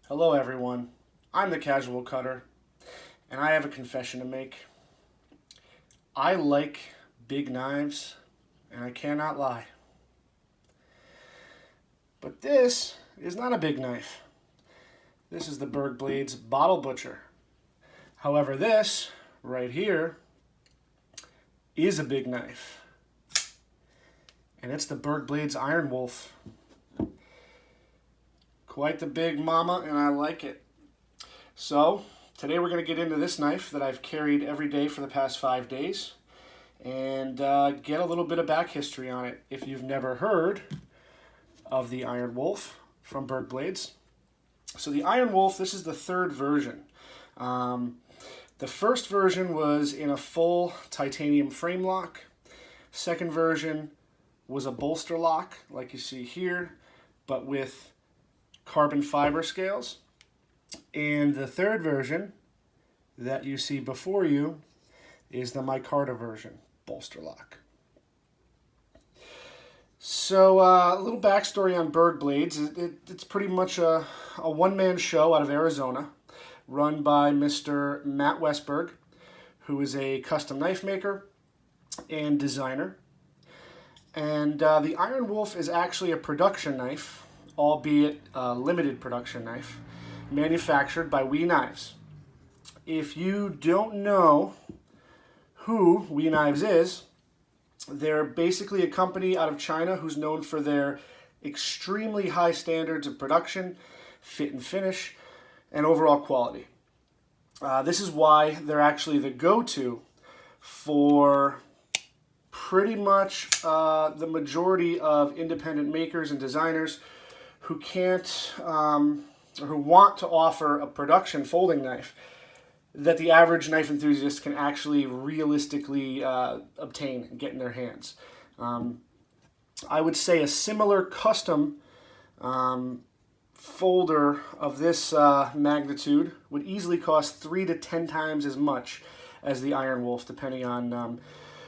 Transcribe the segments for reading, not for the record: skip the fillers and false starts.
Hello everyone, I'm the Casual Cutter, and I have a confession to make. I like big knives, and I cannot lie. But this is not a big knife. This is the Berg Blades Bottle Butcher. However, this, right here, is a big knife. And it's the Berg Blades Iron Wolf. Quite the big mama, and I like it. So, today we're going to get into this knife that I've carried every day for the past 5 days and get a little bit of back history on it. If you've never heard of the Iron Wolf from Berg Blades. So the Iron Wolf, this is the third version. The first version was in a full titanium frame lock. Second version was a bolster lock, like you see here, but with carbon fiber scales. And the third version that you see before you is the micarta version, bolster lock. So a little backstory on Berg Blades. It's pretty much a one-man show out of Arizona, run by Mr. Matt Westberg, who is a custom knife maker and designer. And the Iron Wolf is actually a production knife, albeit a limited production knife, manufactured by We Knives. If you don't know who We Knives is, they're basically a company out of China who's known for their extremely high standards of production, fit and finish, and overall quality. This is why they're actually the go-to for pretty much the majority of independent makers and designers who can't or who want to offer a production folding knife that the average knife enthusiast can actually realistically obtain and get in their hands. I would say a similar custom folder of this magnitude would easily cost 3 to 10 times as much as the Iron Wolf, depending on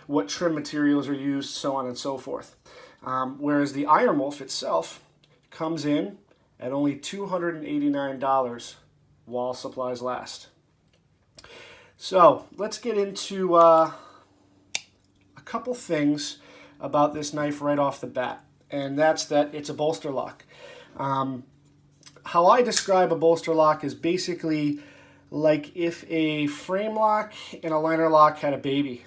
what trim materials are used, so on and so forth. Whereas the Iron Wolf itself comes in at only $289 while supplies last. So let's get into a couple things about this knife right off the bat, and that's that it's a bolster lock. How I describe a bolster lock is basically like if a frame lock and a liner lock had a baby.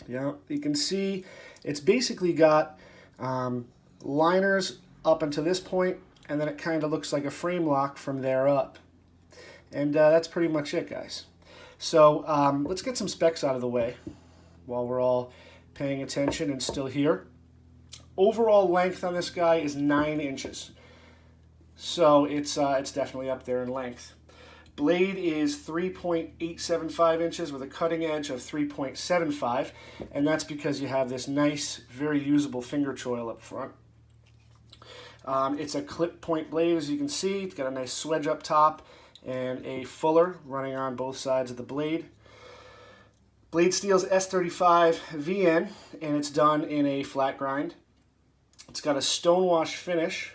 Yeah, you can see it's basically got liners up until this point, and then it kind of looks like a frame lock from there up. And that's pretty much it, guys. So let's get some specs out of the way while we're all paying attention and still here. Overall length on this guy is 9 inches. So it's definitely up there in length. Blade is 3.875 inches with a cutting edge of 3.75, and that's because you have this nice, very usable finger choil up front. It's a clip point blade, as you can see. It's got a nice swedge up top and a fuller running on both sides of the blade. Blade steel's S35 VN, and it's done in a flat grind. It's got a stonewash finish,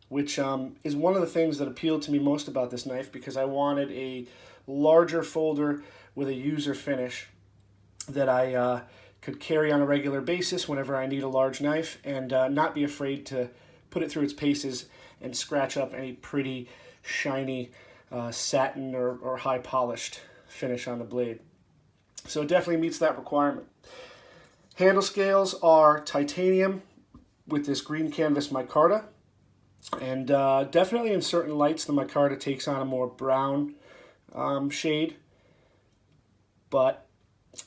which is one of the things that appealed to me most about this knife, because I wanted a larger folder with a user finish that I could carry on a regular basis whenever I need a large knife, and not be afraid to put it through its paces and scratch up any pretty shiny satin or high polished finish on the blade. So it definitely meets that requirement. Handle scales are titanium with this green canvas micarta, and definitely in certain lights the micarta takes on a more brown shade, but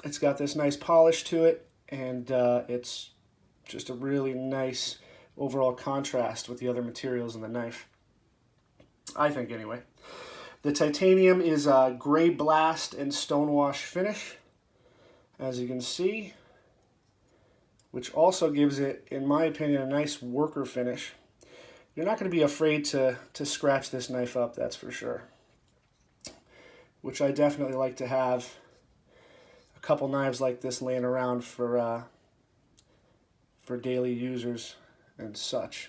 it's got this nice polish to it, and it's just a really nice overall contrast with the other materials in the knife, I think anyway. The titanium is a gray blast and stonewash finish, as you can see, which also gives it, in my opinion, a nice worker finish. You're not going to be afraid to scratch this knife up, that's for sure. Which I definitely like to have a couple knives like this laying around for daily users and such.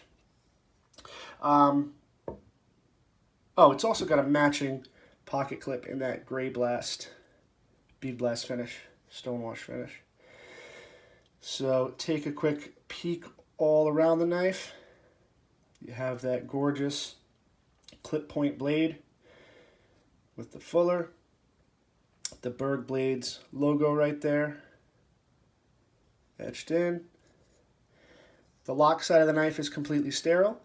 Oh, it's also got a matching pocket clip in that gray blast, bead blast finish, stonewash finish. So take a quick peek all around the knife. You have that gorgeous clip point blade with the fuller, the Berg Blades logo right there, etched in. The lock side of the knife is completely sterile.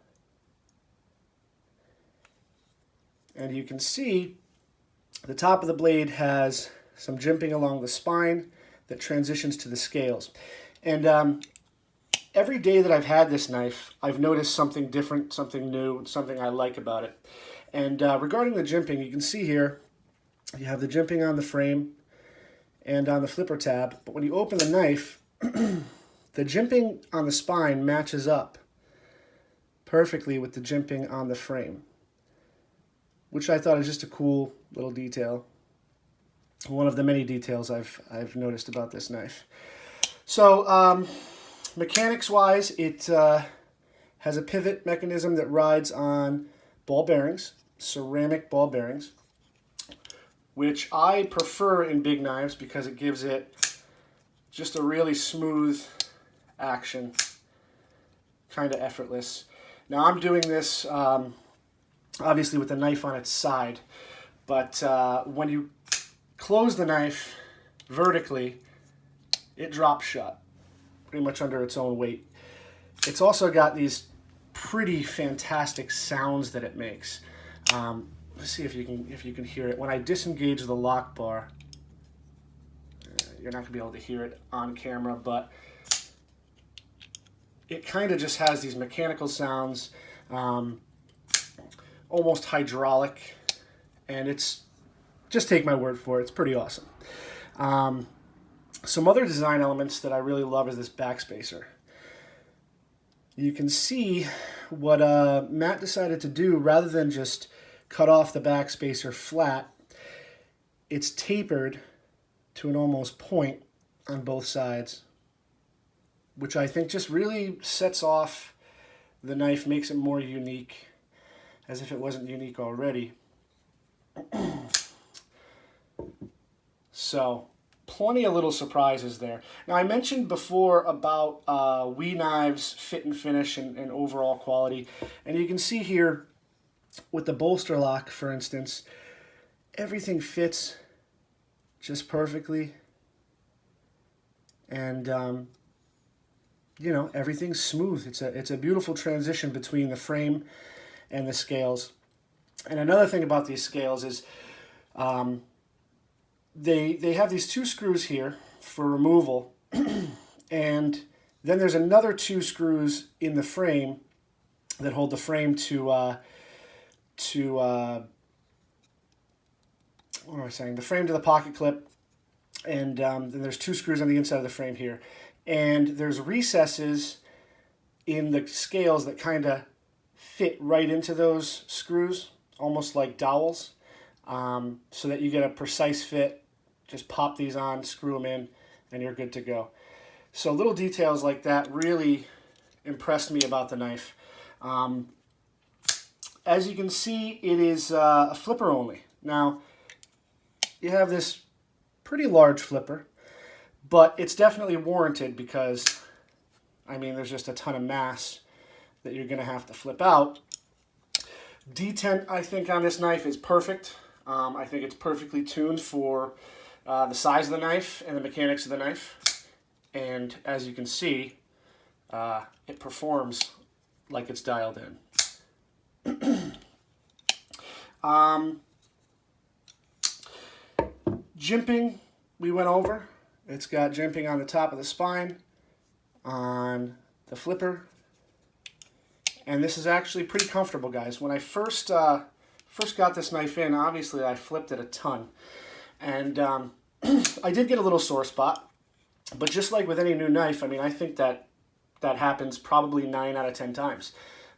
And you can see the top of the blade has some jimping along the spine that transitions to the scales. And every day that I've had this knife, I've noticed something different, something new, something I like about it. And regarding the jimping, you can see here, you have the jimping on the frame and on the flipper tab. But when you open the knife, the jimping on the spine matches up perfectly with the jimping on the frame, which I thought is just a cool little detail. One of the many details I've noticed about this knife. So mechanics-wise, it has a pivot mechanism that rides on ball bearings, ceramic ball bearings, which I prefer in big knives because it gives it just a really smooth action, kind of effortless. Now I'm doing this obviously with the knife on its side, but when you close the knife vertically, it drops shut, pretty much under its own weight. It's also got these pretty fantastic sounds that it makes. Let's see if you can hear it. When I disengage the lock bar, you're not going to be able to hear it on camera, but it kind of just has these mechanical sounds, almost hydraulic, and it's, just take my word for it, it's pretty awesome. Some other design elements that I really love is this backspacer. You can see what Matt decided to do. Rather than just cut off the backspacer flat, it's tapered to an almost point on both sides, which I think just really sets off the knife, makes it more unique, as if it wasn't unique already. So, plenty of little surprises there. Now, I mentioned before about WE knives' fit and finish and overall quality, and you can see here with the bolster lock, for instance, everything fits just perfectly, and you know, everything's smooth. It's a beautiful transition between the frame and the scales. And another thing about these scales is they have these two screws here for removal, and then there's another two screws in the frame that hold the frame to what am I saying? The frame to the pocket clip, and then there's two screws on the inside of the frame here, and there's recesses in the scales that kind of fit right into those screws, almost like dowels, so that you get a precise fit. Just pop these on, screw them in, and you're good to go. So little details like that really impressed me about the knife. As you can see, it is a flipper only. Now, you have this pretty large flipper, but it's definitely warranted because, I mean, there's just a ton of mass that you're going to have to flip out. Detent, I think, on this knife is perfect. I think it's perfectly tuned for the size of the knife and the mechanics of the knife. And as you can see, it performs like it's dialed in. Jimping, we went over. It's got jimping on the top of the spine, on the flipper, and this is actually pretty comfortable, guys. When I first got this knife in, obviously I flipped it a ton, and I did get a little sore spot, but just like with any new knife, I mean, I think that happens probably 9 out of 10 times.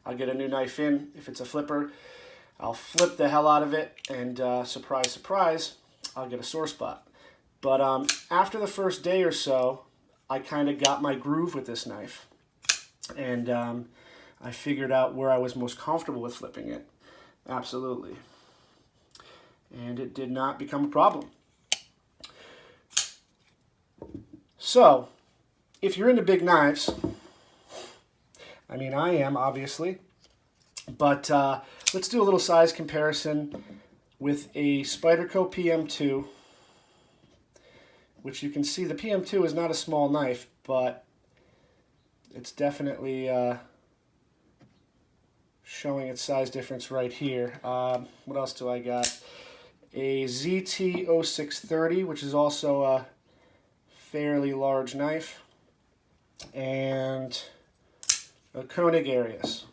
I'll get a new knife in, if it's a flipper, I'll flip the hell out of it, and surprise, surprise, I'll get a sore spot. But after the first day or so, I kind of got my groove with this knife, and I figured out where I was most comfortable with flipping it. Absolutely. And it did not become a problem. So, if you're into big knives, I mean, I am, obviously, but let's do a little size comparison with a Spyderco PM2, which you can see the PM2 is not a small knife, but it's definitely showing its size difference right here. What else do I got? A ZT0630, which is also a fairly large knife, and a Koenig Arius.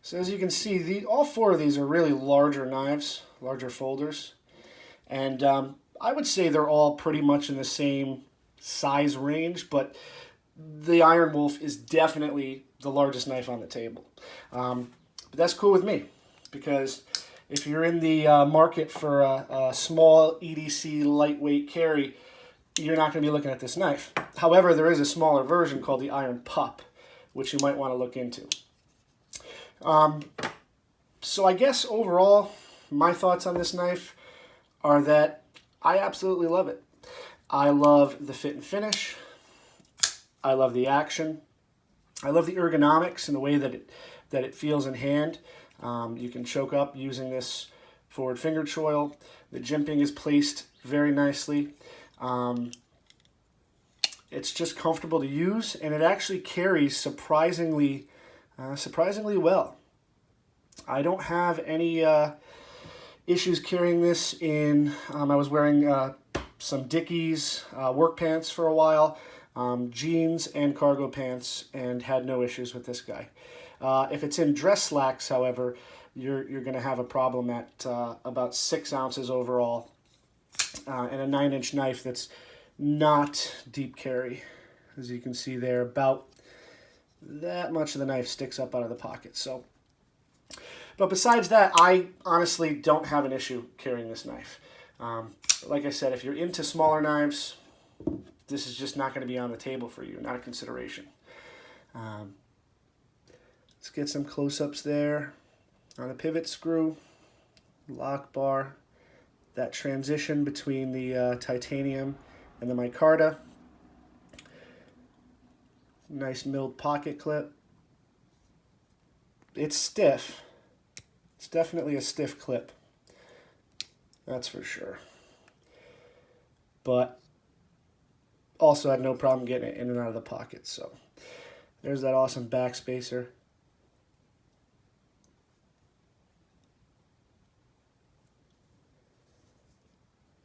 So as you can see, all four of these are really larger knives, larger folders, and I would say they're all pretty much in the same size range, but the Iron Wolf is definitely the largest knife on the table. But that's cool with me, because if you're in the market for a small EDC lightweight carry, you're not going to be looking at this knife. However, there is a smaller version called the Iron Pup, which you might want to look into. So I guess overall, my thoughts on this knife are that I absolutely love it. I love the fit and finish. I love the action. I love the ergonomics and the way that it feels in hand. You can choke up using this forward finger choil. The jimping is placed very nicely. It's just comfortable to use, and it actually carries surprisingly well. I don't have any issues carrying this in. I was wearing some Dickies work pants for a while, jeans and cargo pants, and had no issues with this guy. If it's in dress slacks, however, you're going to have a problem at about 6 ounces overall, and a 9-inch knife that's not deep carry. As you can see there, about that much of the knife sticks up out of the pocket. So, but besides that, I honestly don't have an issue carrying this knife. Like I said, if you're into smaller knives, this is just not going to be on the table for you, not a consideration. Let's get some close-ups there on the pivot screw, lock bar, that transition between the titanium and the micarta. Nice milled pocket clip. It's stiff. It's definitely a stiff clip. That's for sure. But also had no problem getting it in and out of the pocket. So there's that awesome back spacer.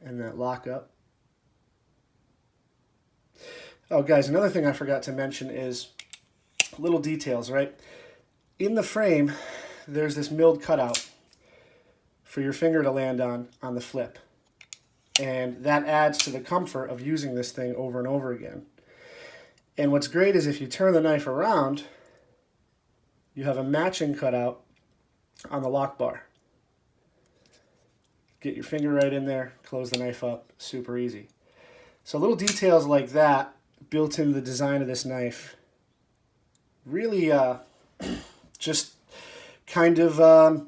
And that lockup. Oh, guys, another thing I forgot to mention is little details, right? In the frame, there's this milled cutout for your finger to land on the flip. And that adds to the comfort of using this thing over and over again. And what's great is if you turn the knife around, you have a matching cutout on the lock bar. Get your finger right in there, close the knife up, super easy. So little details like that built into the design of this knife really just kind of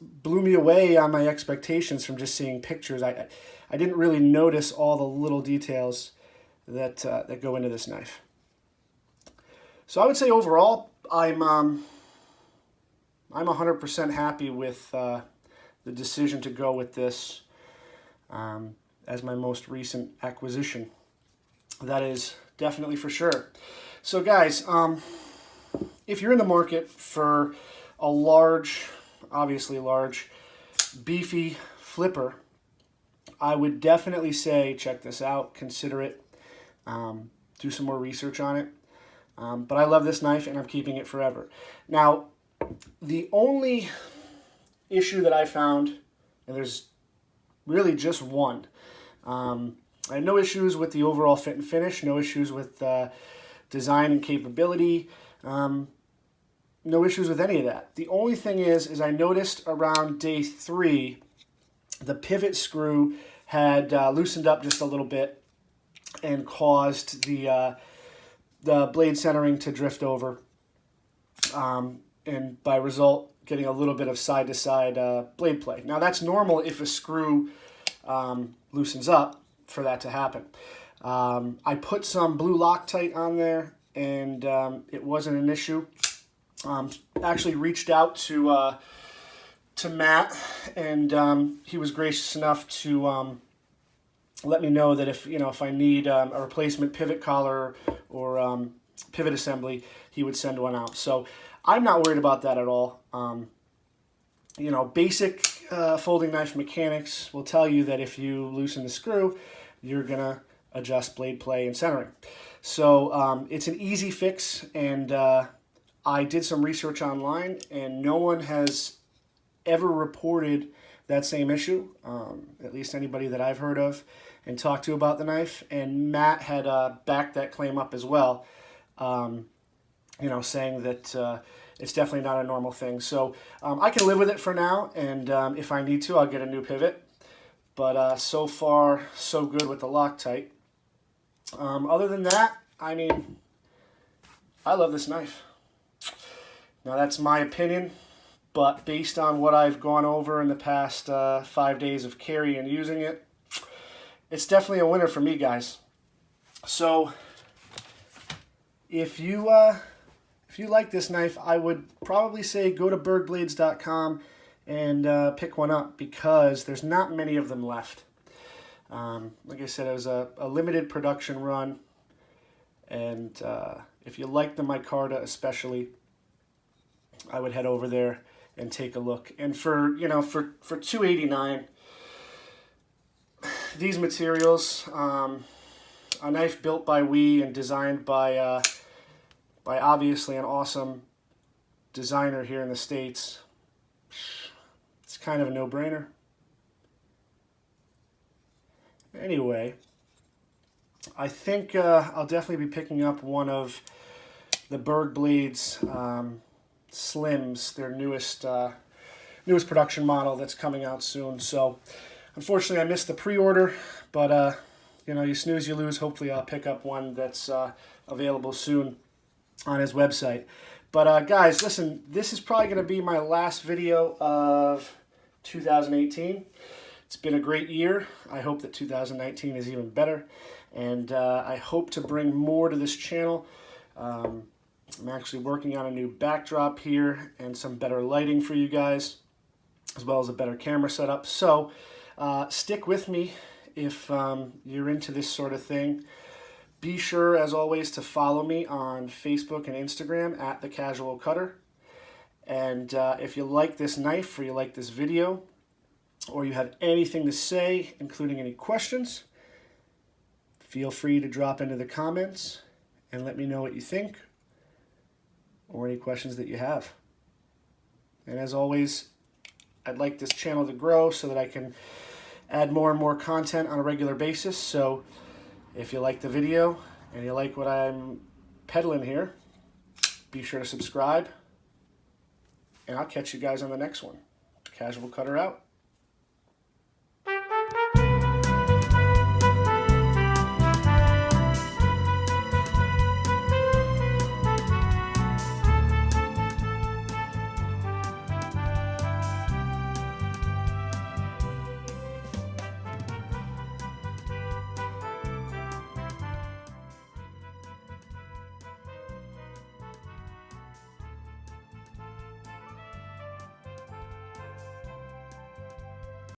blew me away on my expectations from just seeing pictures. I didn't really notice all the little details that go into this knife. So I would say overall, I'm 100% happy with the decision to go with this as my most recent acquisition. That is definitely for sure. So guys, if you're in the market for a large, obviously large, beefy flipper, I would definitely say check this out, consider it, do some more research on it. But I love this knife and I'm keeping it forever. Now, the only issue that I found, and there's really just one, I had no issues with the overall fit and finish, no issues with design and capability, no issues with any of that. The only thing is I noticed around day 3, the pivot screw had loosened up just a little bit and caused the blade centering to drift over. and by result getting a little bit of side-to-side blade play. Now that's normal if a screw loosens up for that to happen. I put some blue Loctite on there, and it wasn't an issue. Actually reached out to Matt, and he was gracious enough to let me know that if I need a replacement pivot collar or pivot assembly, he would send one out. So I'm not worried about that at all. Basic folding knife mechanics will tell you that if you loosen the screw, you're gonna adjust blade play and centering. So it's an easy fix, and I did some research online, and no one has ever reported that same issue, at least anybody that I've heard of and talked to about the knife. And Matt had backed that claim up as well, saying that it's definitely not a normal thing. So I can live with it for now, and if I need to, I'll get a new pivot. But so far, so good with the Loctite. Other than that, I mean, I love this knife. Now that's my opinion, but based on what I've gone over in the past 5 days of carry and using it, it's definitely a winner for me, guys. So if you like this knife, I would probably say go to bergblades.com and pick one up, because there's not many of them left. Like I said, it was a limited production run, and if you like the micarta especially, I would head over there and take a look. And for $289, these materials, a knife built by we and designed by obviously an awesome designer here in the States, it's kind of a no-brainer. Anyway, I think I'll definitely be picking up one of the Berg Blades Slims, their newest production model that's coming out soon. So unfortunately I missed the pre-order, but you snooze you lose. Hopefully I'll pick up one that's available soon on his website. But guys, listen, this is probably going to be my last video of 2018. It's been a great year. I hope that 2019 is even better, and I hope to bring more to this channel. I'm actually working on a new backdrop here and some better lighting for you guys, as well as a better camera setup. So stick with me if you're into this sort of thing. Be sure, as always, to follow me on Facebook and Instagram at The Casual Cutter. And if you like this knife, or you like this video, or you have anything to say, including any questions, feel free to drop into the comments and let me know what you think, or any questions that you have. And as always, I'd like this channel to grow so that I can add more and more content on a regular basis. So if you like the video and you like what I'm peddling here, be sure to subscribe, and I'll catch you guys on the next one. Casual Cutter out.